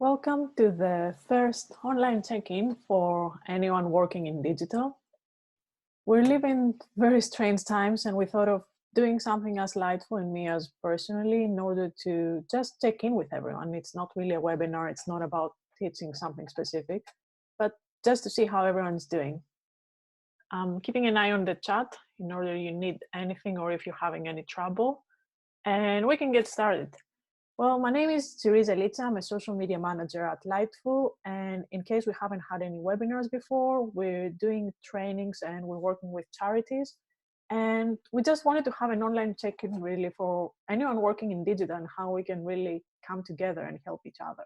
Welcome to the first online check-in for anyone working in digital. We're living very strange times and we thought of doing something as Lightful and me as personally in order to just check in with everyone. It's not really a webinar, it's not about teaching something specific, but just to see how everyone's doing. I'm keeping an eye on the chat in order you need anything or if you're having any trouble, and we can get started. Well, my name is Teresa Litza. I'm a social media manager at Lightful. And in case we haven't had any webinars before, we're doing trainings and we're working with charities. And we just wanted to have an online check-in really for anyone working in digital and how we can really come together and help each other.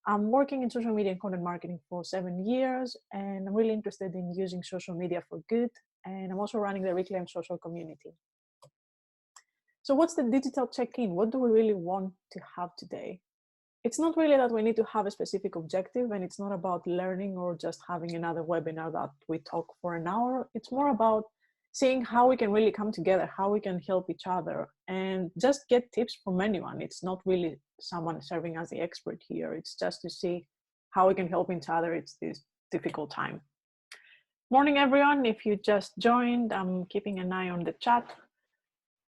I'm working in social media and content marketing for 7 years, and I'm really interested in using social media for good. And I'm also running the Reclaim Social community. So what's the digital check-in? What do we really want to have today? It's not really that we need to have a specific objective, and it's not about learning or just having another webinar that we talk for an hour. It's more about seeing how we can really come together, how we can help each other, and just get tips from anyone. It's not really someone serving as the expert here. It's just to see how we can help each other. It's this difficult time. Morning, everyone. If you just joined, I'm keeping an eye on the chat.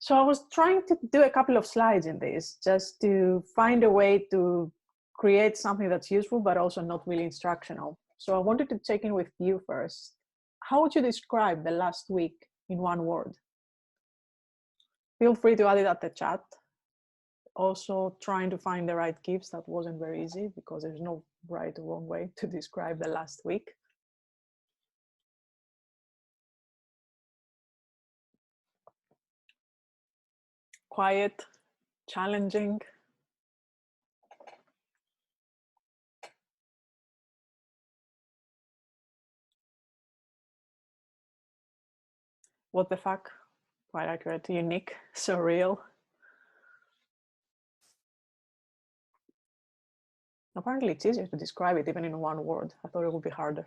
So I was trying to do a couple of slides in this just to find a way to create something that's useful, but also not really instructional. So I wanted to check in with you first. How would you describe the last week in one word? Feel free to add it at the chat. Also trying to find the right gifts. That wasn't very easy because there's no right or wrong way to describe the last week. Quiet, challenging. What the fuck? Quite accurate, unique, surreal. Apparently it's easier to describe it even in one word. I thought it would be harder.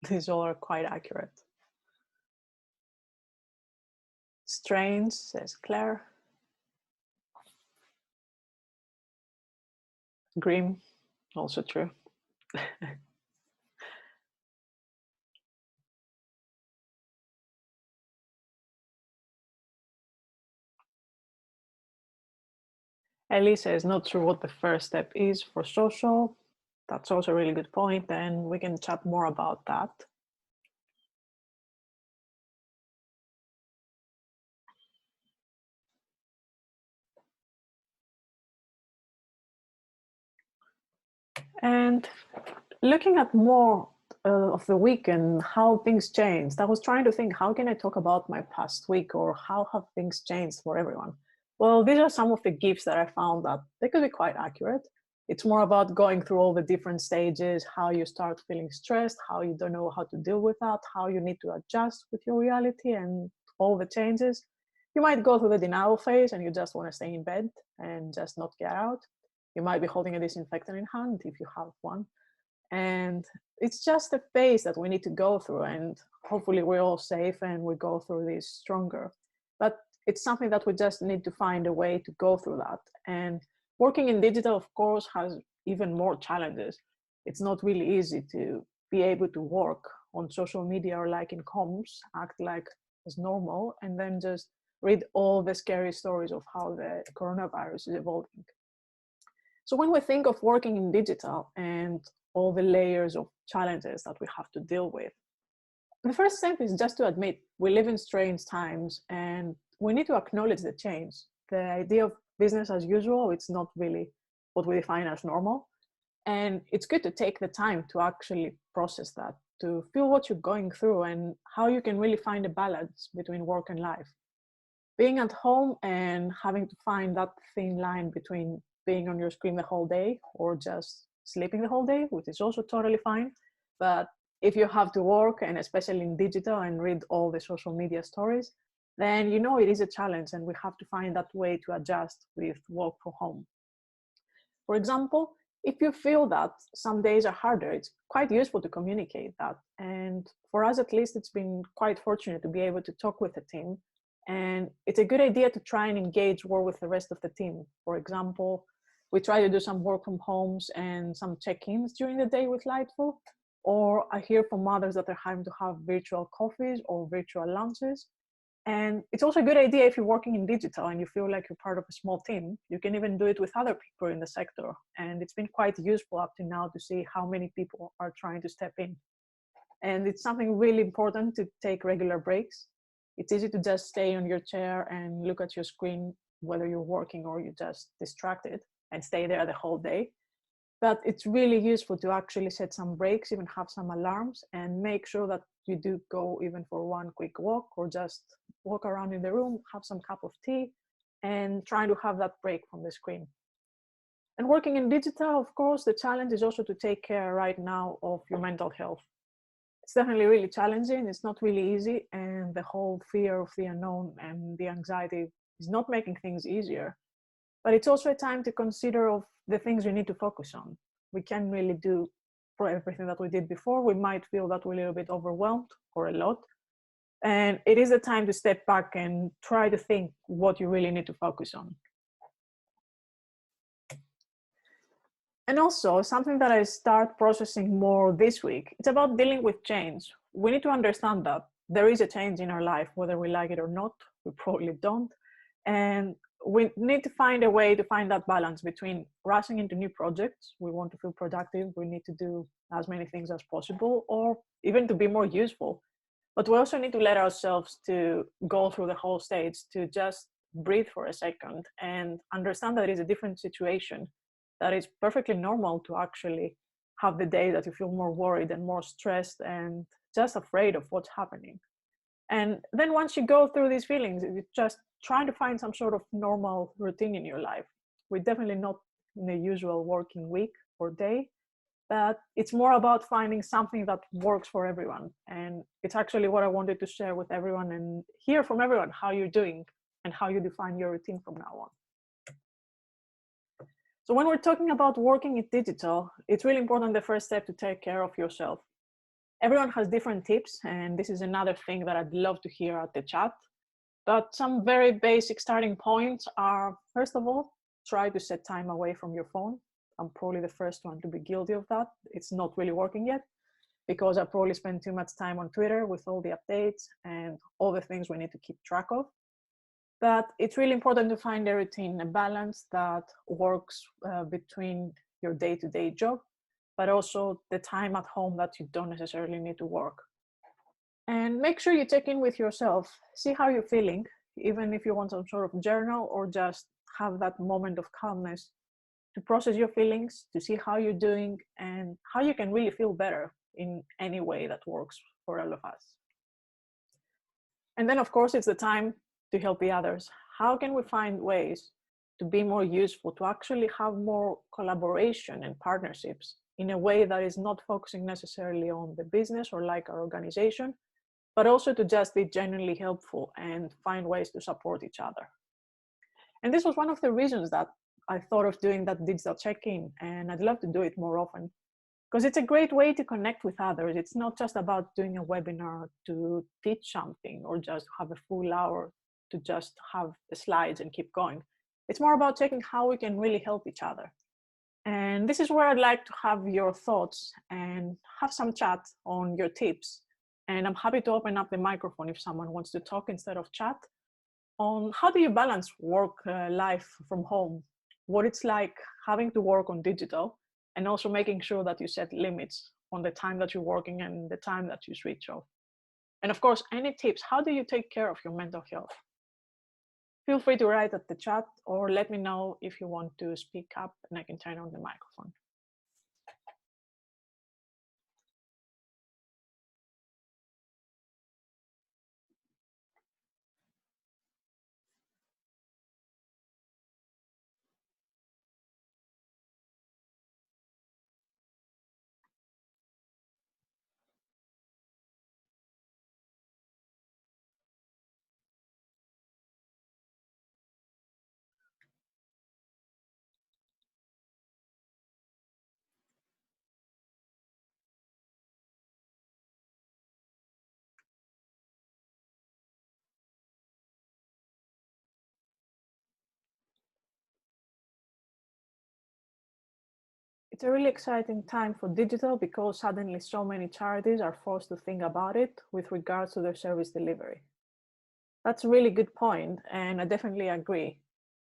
These all are quite accurate. Strange, says Claire. Grim, also true. Ellie says, not sure what the first step is for social. That's also a really good point, and we can chat more about that. And looking at more of the week and how things changed, I was trying to think, how can I talk about my past week or how have things changed for everyone? Well, these are some of the gifts that I found that they could be quite accurate. It's more about going through all the different stages, how you start feeling stressed, how you don't know how to deal with that, how you need to adjust with your reality and all the changes. You might go through the denial phase and you just want to stay in bed and just not get out. You might be holding a disinfectant in hand if you have one. And it's just a phase that we need to go through, and hopefully we're all safe and we go through this stronger. But it's something that we just need to find a way to go through that. And working in digital, of course, has even more challenges. It's not really easy to be able to work on social media or like in comms, act like it's normal, and then just read all the scary stories of how the coronavirus is evolving. So when we think of working in digital and all the layers of challenges that we have to deal with, the first step is just to admit we live in strange times and we need to acknowledge the change. The idea of business as usual, it's not really what we define as normal. And it's good to take the time to actually process that, to feel what you're going through and how you can really find a balance between work and life. Being at home and having to find that thin line between being on your screen the whole day or just sleeping the whole day, which is also totally fine. But if you have to work, and especially in digital, and read all the social media stories, then you know it is a challenge and we have to find that way to adjust with work from home. For example, if you feel that some days are harder, it's quite useful to communicate that. And for us, at least, it's been quite fortunate to be able to talk with the team. And it's a good idea to try and engage more with the rest of the team. For example, We try to do some work from homes and some check-ins during the day with Lightful. Or I hear from others that they're having to have virtual coffees or virtual lunches. And it's also a good idea if you're working in digital and you feel like you're part of a small team. You can even do it with other people in the sector. And it's been quite useful up to now to see how many people are trying to step in. And it's something really important to take regular breaks. It's easy to just stay on your chair and look at your screen, whether you're working or you're just distracted, and stay there the whole day. But it's really useful to actually set some breaks, even have some alarms, and make sure that you do go even for one quick walk or just walk around in the room, have some cup of tea, and trying to have that break from the screen. And working in digital, of course, the challenge is also to take care right now of your mental health. It's definitely really challenging. It's not really easy. And the whole fear of the unknown and the anxiety is not making things easier. But it's also a time to consider of the things we need to focus on. We can't really do for everything that we did before. We might feel that we're a little bit overwhelmed or a lot. And it is a time to step back and try to think what you really need to focus on. And also something that I start processing more this week, it's about dealing with change. We need to understand that there is a change in our life, whether we like it or not. We probably don't. And we need to find a way to find that balance between rushing into new projects. We want to feel productive. We need to do as many things as possible, or even to be more useful. But we also need to let ourselves to go through the whole stage, to just breathe for a second and understand that it is a different situation, that it's perfectly normal to actually have the day that you feel more worried and more stressed and just afraid of what's happening. And then once you go through these feelings, you just trying to find some sort of normal routine in your life. We're definitely not in a usual working week or day, but it's more about finding something that works for everyone. And it's actually what I wanted to share with everyone and hear from everyone how you're doing and how you define your routine from now on. So when we're talking about working in digital, it's really important the first step to take care of yourself. Everyone has different tips, and this is another thing that I'd love to hear at the chat. But some very basic starting points are, first of all, try to set time away from your phone. I'm probably the first one to be guilty of that. It's not really working yet because I probably spend too much time on Twitter with all the updates and all the things we need to keep track of. But it's really important to find a routine, a balance that works between your day-to-day job, but also the time at home that you don't necessarily need to work. And make sure you check in with yourself, see how you're feeling, even if you want some sort of journal or just have that moment of calmness to process your feelings, to see how you're doing and how you can really feel better in any way that works for all of us. And then of course, it's the time to help the others. How can we find ways to be more useful, to actually have more collaboration and partnerships in a way that is not focusing necessarily on the business or like our organization, but also to just be genuinely helpful and find ways to support each other. And this was one of the reasons that I thought of doing that digital check-in, and I'd love to do it more often because it's a great way to connect with others. It's not just about doing a webinar to teach something or just have a full hour to just have the slides and keep going. It's more about checking how we can really help each other. And this is where I'd like to have your thoughts and have some chat on your tips. And I'm happy to open up the microphone if someone wants to talk instead of chat on how do you balance work life from home, what it's like having to work on digital, and also making sure that you set limits on the time that you're working and the time that you switch off. And of course, any tips, how do you take care of your mental health? Feel free to write at the chat or let me know if you want to speak up and I can turn on the microphone. It's a really exciting time for digital because suddenly so many charities are forced to think about it with regards to their service delivery. That's a really good point, and I definitely agree.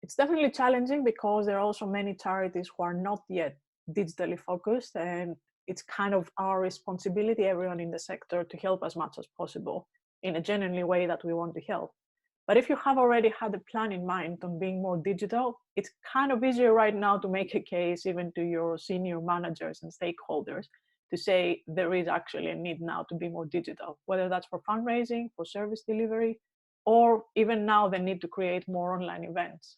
It's definitely challenging because there are also many charities who are not yet digitally focused, and it's kind of our responsibility, everyone in the sector, to help as much as possible in a genuinely way that we want to help. But if you have already had a plan in mind on being more digital, it's kind of easier right now to make a case even to your senior managers and stakeholders to say there is actually a need now to be more digital, whether that's for fundraising, for service delivery, or even now the need to create more online events.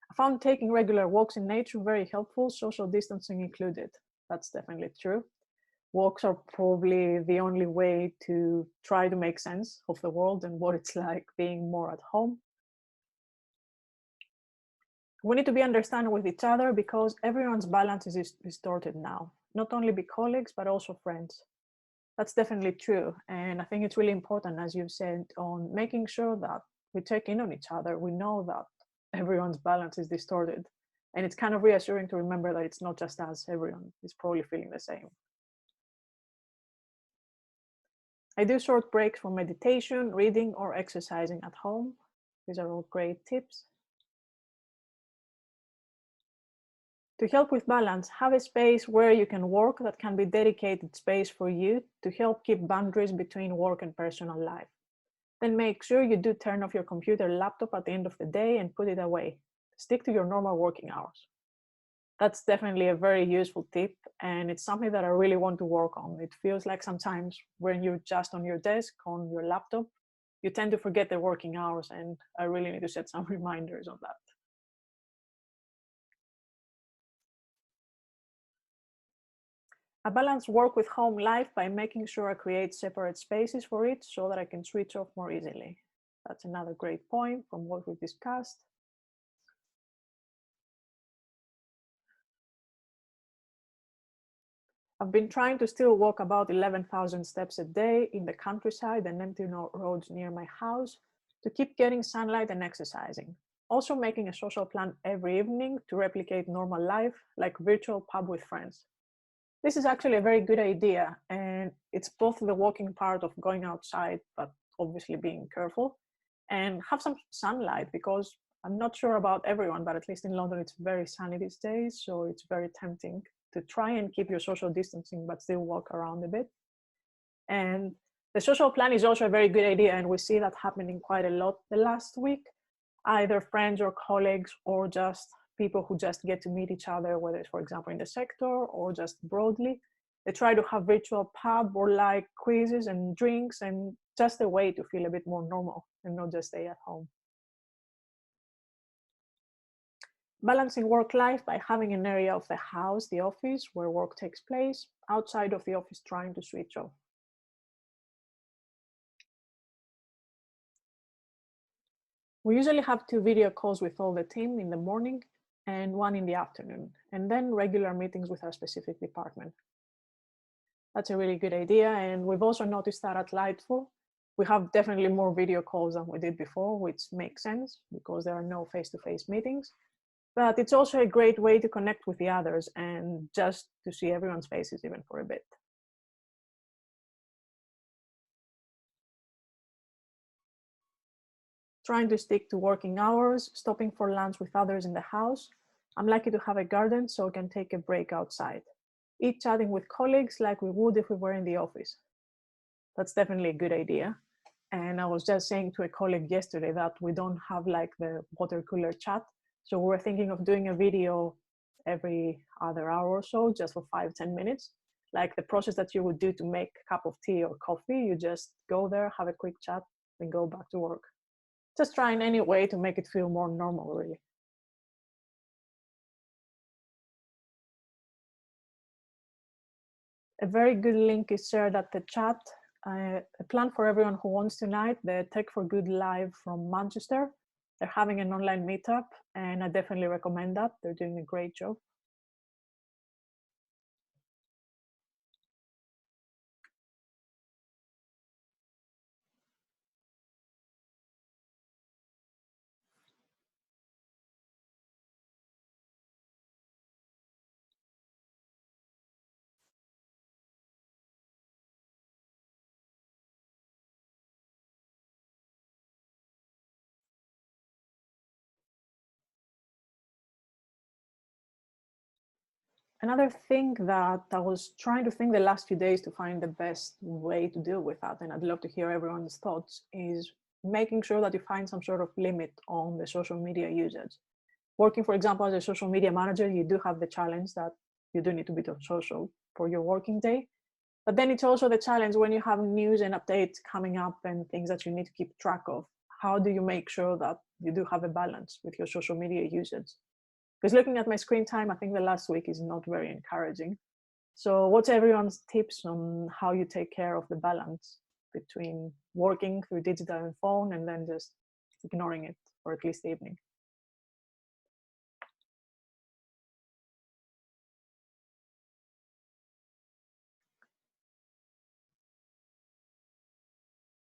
I found taking regular walks in nature very helpful, social distancing included. That's definitely true. Walks are probably the only way to try to make sense of the world and what it's like being more at home. We need to be understanding with each other because everyone's balance is distorted now, not only be colleagues, but also friends. That's definitely true. And I think it's really important, as you've said, on making sure that we check in on each other. We know that everyone's balance is distorted. And it's kind of reassuring to remember that it's not just us, everyone is probably feeling the same. I do short breaks for meditation, reading, or exercising at home. These are all great tips. To help with balance, have a space where you can work that can be dedicated space for you to help keep boundaries between work and personal life. Then make sure you do turn off your computer laptop at the end of the day and put it away. Stick to your normal working hours. That's definitely a very useful tip, and it's something that I really want to work on. It feels like sometimes when you're just on your desk, on your laptop, you tend to forget the working hours, and I really need to set some reminders on that. I balance work with home life by making sure I create separate spaces for it so that I can switch off more easily. That's another great point from what we've discussed. I've been trying to still walk about 11,000 steps a day in the countryside and empty roads near my house to keep getting sunlight and exercising. Also making a social plan every evening to replicate normal life, like virtual pub with friends. This is actually a very good idea, and it's both the walking part of going outside, but obviously being careful, and have some sunlight because I'm not sure about everyone, but at least in London it's very sunny these days, so it's very tempting to try and keep your social distancing but still walk around a bit. And the social plan is also a very good idea, and we see that happening quite a lot the last week, either friends or colleagues or just people who just get to meet each other, whether it's, for example, in the sector or just broadly. They try to have virtual pub or like quizzes and drinks, and just a way to feel a bit more normal and not just stay at home. Balancing work life by having an area of the house, the office, where work takes place, outside of the office trying to switch off. We usually have 2 video calls with all the team in the morning and 1 in the afternoon, and then regular meetings with our specific department. That's a really good idea, and we've also noticed that at Lightful, we have definitely more video calls than we did before, which makes sense because there are no face-to-face meetings. But it's also a great way to connect with the others and just to see everyone's faces even for a bit. Trying to stick to working hours, stopping for lunch with others in the house. I'm lucky to have a garden, so I can take a break outside. Eat chatting with colleagues like we would if we were in the office. That's definitely a good idea. And I was just saying to a colleague yesterday that we don't have like the water cooler chat. So we're thinking of doing a video every other hour or so, just for 5-10 minutes. Like the process that you would do to make a cup of tea or coffee, you just go there, have a quick chat, then go back to work. Just trying any way to make it feel more normal, really. A very good link is shared at the chat. A plan for everyone who wants tonight, the Tech for Good Live from Manchester. They're having an online meetup, and I definitely recommend that. They're doing a great job. Another thing that I was trying to think the last few days to find the best way to deal with that, and I'd love to hear everyone's thoughts, is making sure that you find some sort of limit on the social media usage. Working, for example, as a social media manager, you do have the challenge that you do need to be on social for your working day. But then it's also the challenge when you have news and updates coming up and things that you need to keep track of. How do you make sure that you do have a balance with your social media usage? Because looking at my screen time, I think the last week is not very encouraging. So what's everyone's tips on how you take care of the balance between working through digital and phone and then just ignoring it for at least the evening?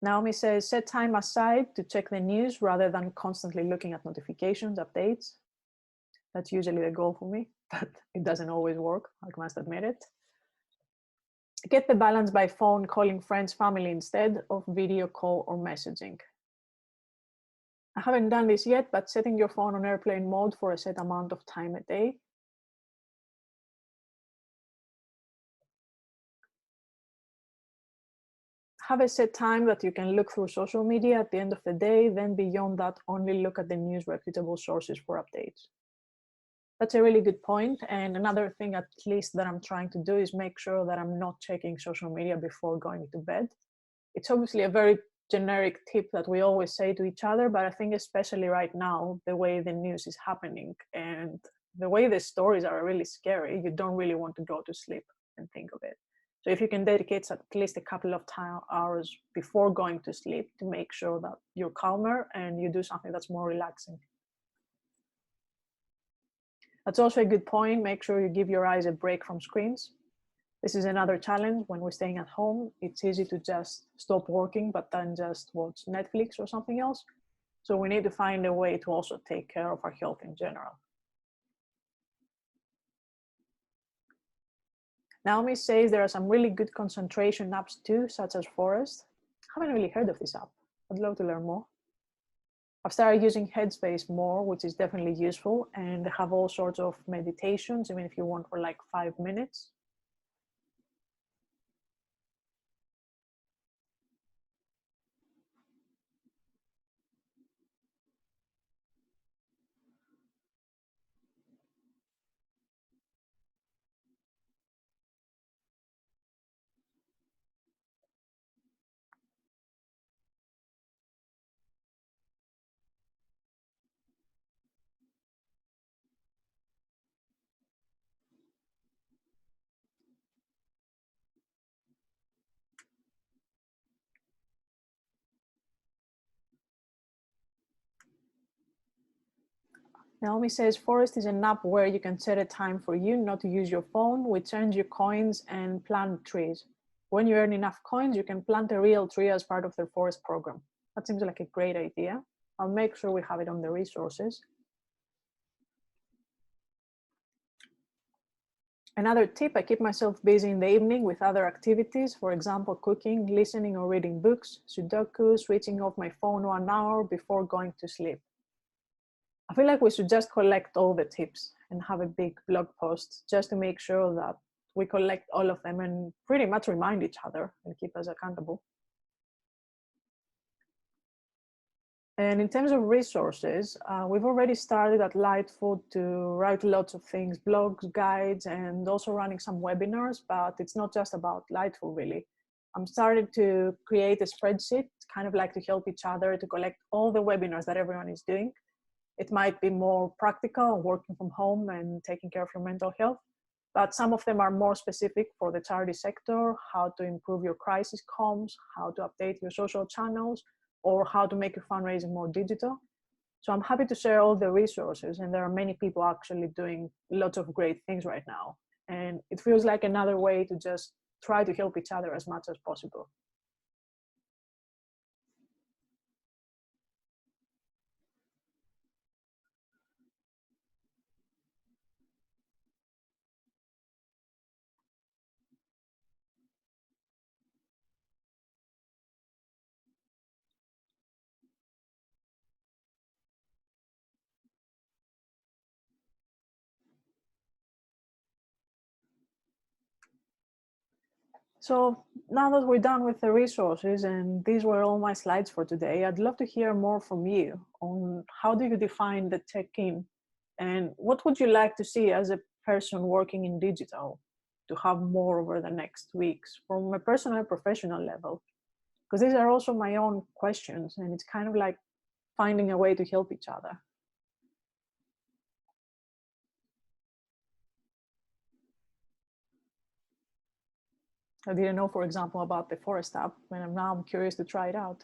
Naomi says, set time aside to check the news rather than constantly looking at notifications, updates. That's usually the goal for me, but it doesn't always work, I must admit it. Get the balance by phone, calling friends, family instead of video call or messaging. I haven't done this yet, but setting your phone on airplane mode for a set amount of time a day. Have a set time that you can look through social media at the end of the day, then beyond that, only look at the news reputable sources for updates. That's a really good point. And another thing, at least, that I'm trying to do is make sure that I'm not checking social media before going to bed. It's obviously a very generic tip that we always say to each other, but I think especially right now, the way the news is happening and the way the stories are really scary, you don't really want to go to sleep and think of it. So if you can dedicate at least a couple of hours before going to sleep to make sure that you're calmer and you do something that's more relaxing. That's also a good point. Make sure you give your eyes a break from screens. This is another challenge when we're staying at home. It's easy to just stop working, but then just watch Netflix or something else. So we need to find a way to also take care of our health in general. Naomi says there are some really good concentration apps too, such as Forest. I haven't really heard of this app. I'd love to learn more. I've started using Headspace more, which is definitely useful, and they have all sorts of meditations, even if you want for like 5 minutes. Naomi says Forest is an app where you can set a time for you not to use your phone, which earns you coins and plant trees. When you earn enough coins, you can plant a real tree as part of their forest program. That seems like a great idea. I'll make sure we have it on the resources. Another tip, I keep myself busy in the evening with other activities, for example, cooking, listening or reading books, Sudoku, switching off my phone 1 hour before going to sleep. I feel like we should just collect all the tips and have a big blog post just to make sure that we collect all of them and pretty much remind each other and keep us accountable. And in terms of resources, we've already started at Lightful to write lots of things, blogs, guides, and also running some webinars, but it's not just about Lightful really. I'm starting to create a spreadsheet, kind of like to help each other to collect all the webinars that everyone is doing. It might be more practical, working from home and taking care of your mental health, but some of them are more specific for the charity sector, how to improve your crisis comms, how to update your social channels, or how to make your fundraising more digital. So I'm happy to share all the resources, and there are many people actually doing lots of great things right now. And it feels like another way to just try to help each other as much as possible. So now that we're done with the resources, and these were all my slides for today, I'd love to hear more from you on how do you define the check-in, and what would you like to see as a person working in digital to have more over the next weeks from a personal and professional level? Because these are also my own questions, and it's kind of like finding a way to help each other. I didn't know, for example, about the Forest app, and now I'm curious to try it out.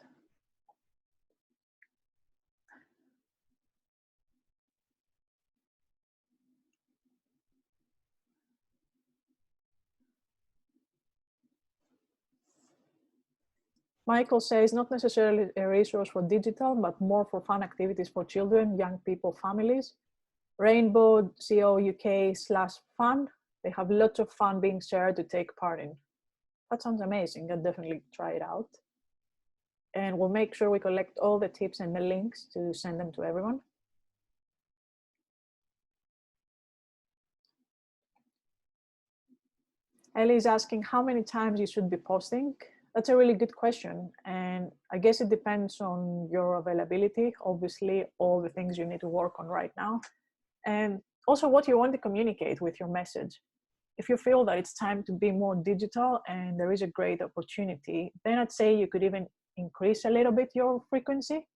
Michael says not necessarily a resource for digital, but more for fun activities for children, young people, families. Rainbow CO UK/fun. They have lots of fun being shared to take part in. That sounds amazing. I'll definitely try it out. And we'll make sure we collect all the tips and the links to send them to everyone. Ellie is asking how many times you should be posting. That's a really good question. And I guess it depends on your availability, obviously, all the things you need to work on right now. And also what you want to communicate with your message. If you feel that it's time to be more digital and there is a great opportunity, then I'd say you could even increase a little bit your frequency.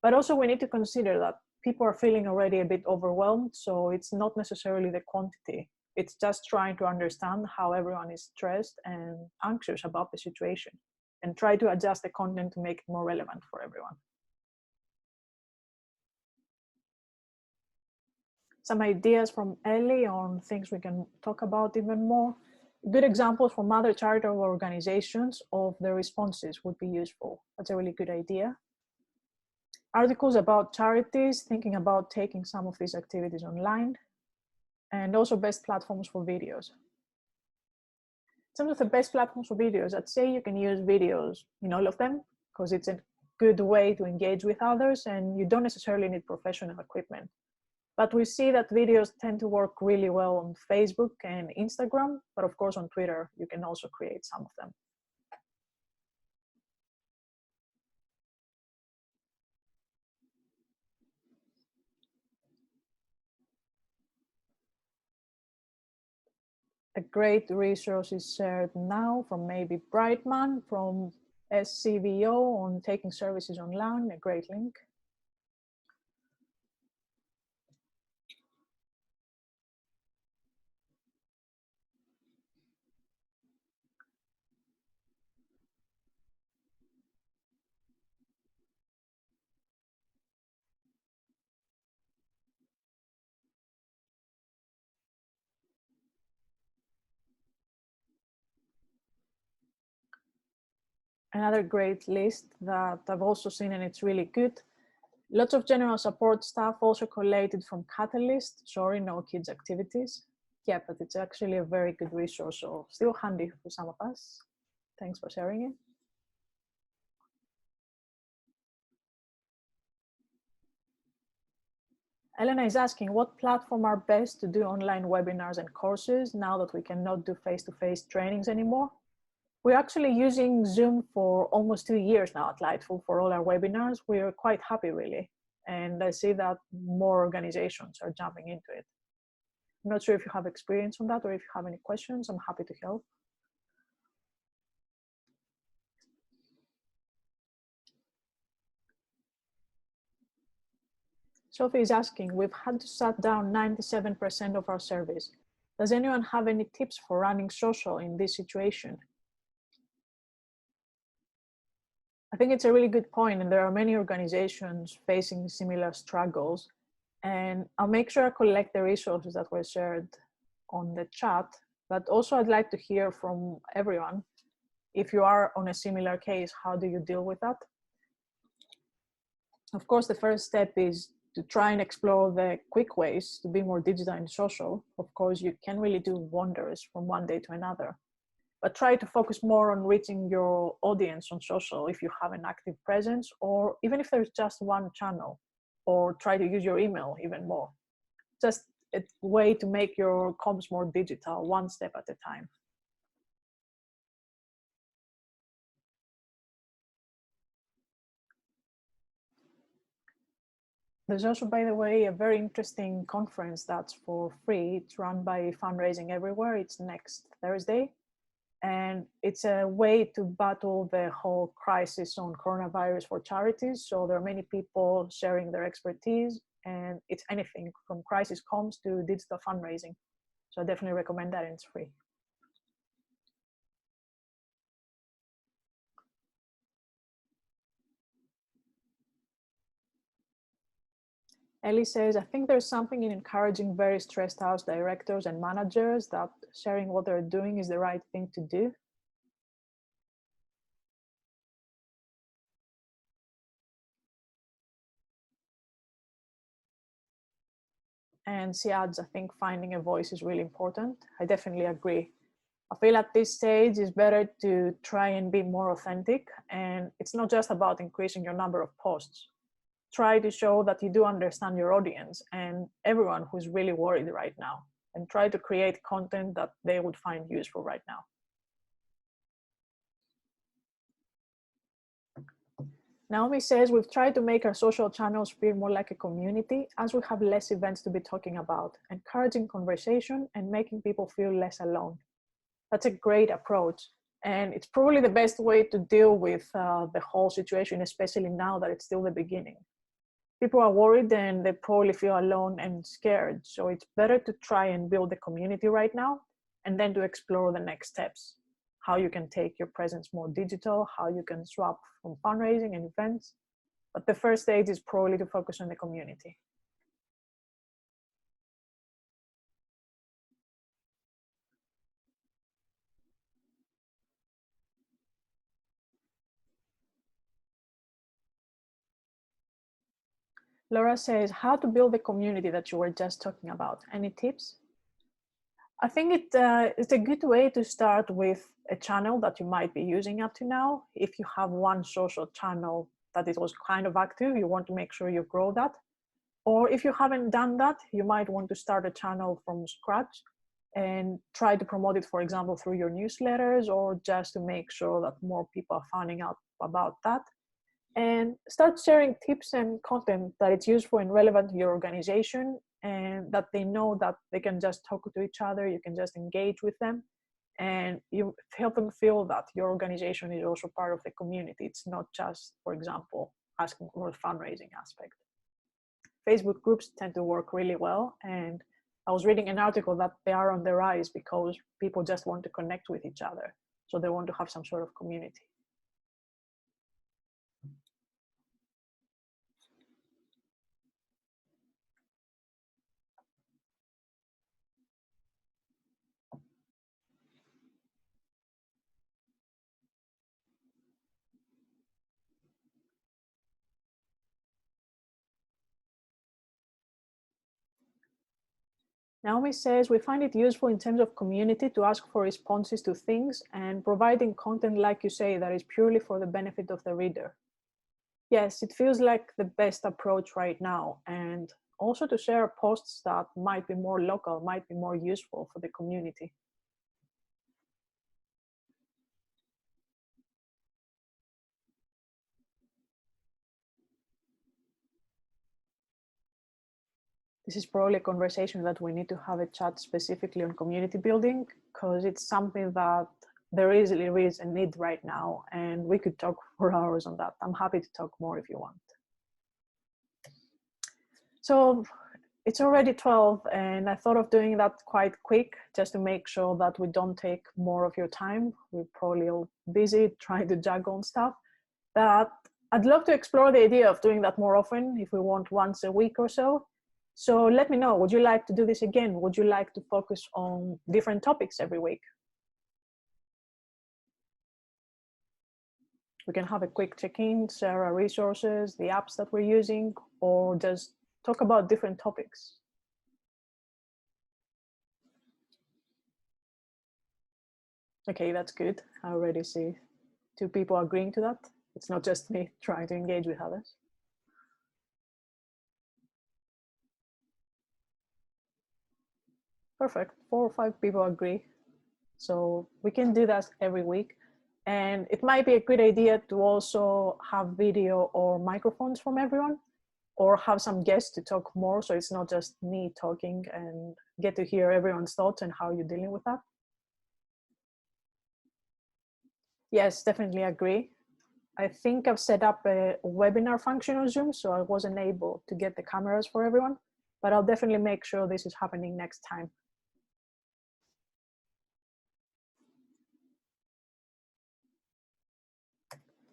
But also we need to consider that people are feeling already a bit overwhelmed. So it's not necessarily the quantity. It's just trying to understand how everyone is stressed and anxious about the situation and try to adjust the content to make it more relevant for everyone. Some ideas from Ellie on things we can talk about even more. Good examples from other charitable organizations of the responses would be useful. That's a really good idea. Articles about charities, thinking about taking some of these activities online, and also best platforms for videos. In terms of the best platforms for videos, I'd say you can use videos in all of them because it's a good way to engage with others and you don't necessarily need professional equipment. But we see that videos tend to work really well on Facebook and Instagram, but of course on Twitter, you can also create some of them. A great resource is shared now from maybe Brightman, from SCVO on taking services online, a great link. Another great list that I've also seen, and it's really good. Lots of general support stuff also collated from Catalyst. Sorry, no kids activities. Yeah, but it's actually a very good resource, so still handy for some of us. Thanks for sharing it. Elena is asking what platform are best to do online webinars and courses now that we cannot do face-to-face trainings anymore. We're actually using Zoom for almost 2 years now at Lightful for all our webinars. We're quite happy, really. And I see that more organizations are jumping into it. I'm not sure if you have experience on that or if you have any questions. I'm happy to help. Sophie is asking, we've had to shut down 97% of our service. Does anyone have any tips for running social in this situation? I think it's a really good point, and there are many organizations facing similar struggles. And I'll make sure I collect the resources that were shared on the chat, but also I'd like to hear from everyone. If you are on a similar case, how do you deal with that? Of course, the first step is to try and explore the quick ways to be more digital and social. Of course, you can really do wonders from one day to another, but try to focus more on reaching your audience on social if you have an active presence, or even if there's just one channel, or try to use your email even more. Just a way to make your comms more digital, one step at a time. There's also, by the way, a very interesting conference that's for free. It's run by Fundraising Everywhere. It's next Thursday. And it's a way to battle the whole crisis on coronavirus for charities. So there are many people sharing their expertise, and it's anything from crisis comms to digital fundraising. So I definitely recommend that, and it's free. Ellie says, I think there's something in encouraging very stressed out directors and managers that sharing what they're doing is the right thing to do. And she adds, I think finding a voice is really important. I definitely agree. I feel at this stage it's better to try and be more authentic. And it's not just about increasing your number of posts. Try to show that you do understand your audience and everyone who's really worried right now, and try to create content that they would find useful right now. Naomi says, we've tried to make our social channels feel more like a community as we have less events to be talking about, encouraging conversation and making people feel less alone. That's a great approach. And it's probably the best way to deal with the whole situation, especially now that it's still the beginning. People are worried and they probably feel alone and scared. So it's better to try and build a community right now, and then to explore the next steps. How you can take your presence more digital, how you can swap from fundraising and events. But the first stage is probably to focus on the community. Laura says, how to build the community that you were just talking about. Any tips? I think it's a good way to start with a channel that you might be using up to now. If you have one social channel that it was kind of active, you want to make sure you grow that. Or if you haven't done that, you might want to start a channel from scratch and try to promote it, for example, through your newsletters, or just to make sure that more people are finding out about that. And start sharing tips and content that it's useful and relevant to your organization, and that they know that they can just talk to each other, you can just engage with them, and you help them feel that your organization is also part of the community. It's not just, for example, asking for the fundraising aspect. Facebook groups tend to work really well, and I was reading an article that they are on the rise because people just want to connect with each other. So they want to have some sort of community. Naomi says, we find it useful in terms of community to ask for responses to things and providing content, like you say, that is purely for the benefit of the reader. Yes, it feels like the best approach right now. And also to share posts that might be more local, might be more useful for the community. This is probably a conversation that we need to have a chat specifically on community building, because it's something that there is a need right now, and we could talk for hours on that. I'm happy to talk more if you want. So it's already 12, and I thought of doing that quite quick just to make sure that we don't take more of your time. We're probably all busy trying to juggle on stuff. But I'd love to explore the idea of doing that more often, if we want once a week or so. So let me know, would you like to do this again? Would you like to focus on different topics every week? We can have a quick check-in, share our resources, the apps that we're using, or just talk about different topics. Okay, that's good. I already see 2 people agreeing to that. It's not just me trying to engage with others. Perfect. 4 or 5 people agree. So we can do that every week. And it might be a good idea to also have video or microphones from everyone. or have some guests to talk more, so it's not just me talking, and get to hear everyone's thoughts and how you're dealing with that. Yes, definitely agree. I think I've set up a webinar function on Zoom, so I wasn't able to get the cameras for everyone, but I'll definitely make sure this is happening next time.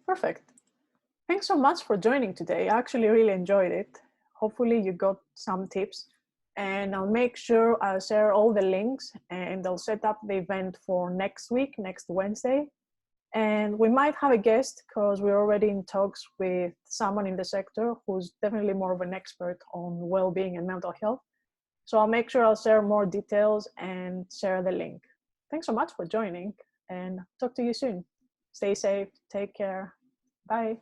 Perfect. Thanks so much for joining today. I actually really enjoyed it. Hopefully you got some tips, and I'll make sure I'll share all the links, and I'll set up the event for next week, next Wednesday. And we might have a guest because we're already in talks with someone in the sector who's definitely more of an expert on well-being and mental health. So I'll make sure I'll share more details and share the link. Thanks so much for joining, and talk to you soon. Stay safe, take care, bye.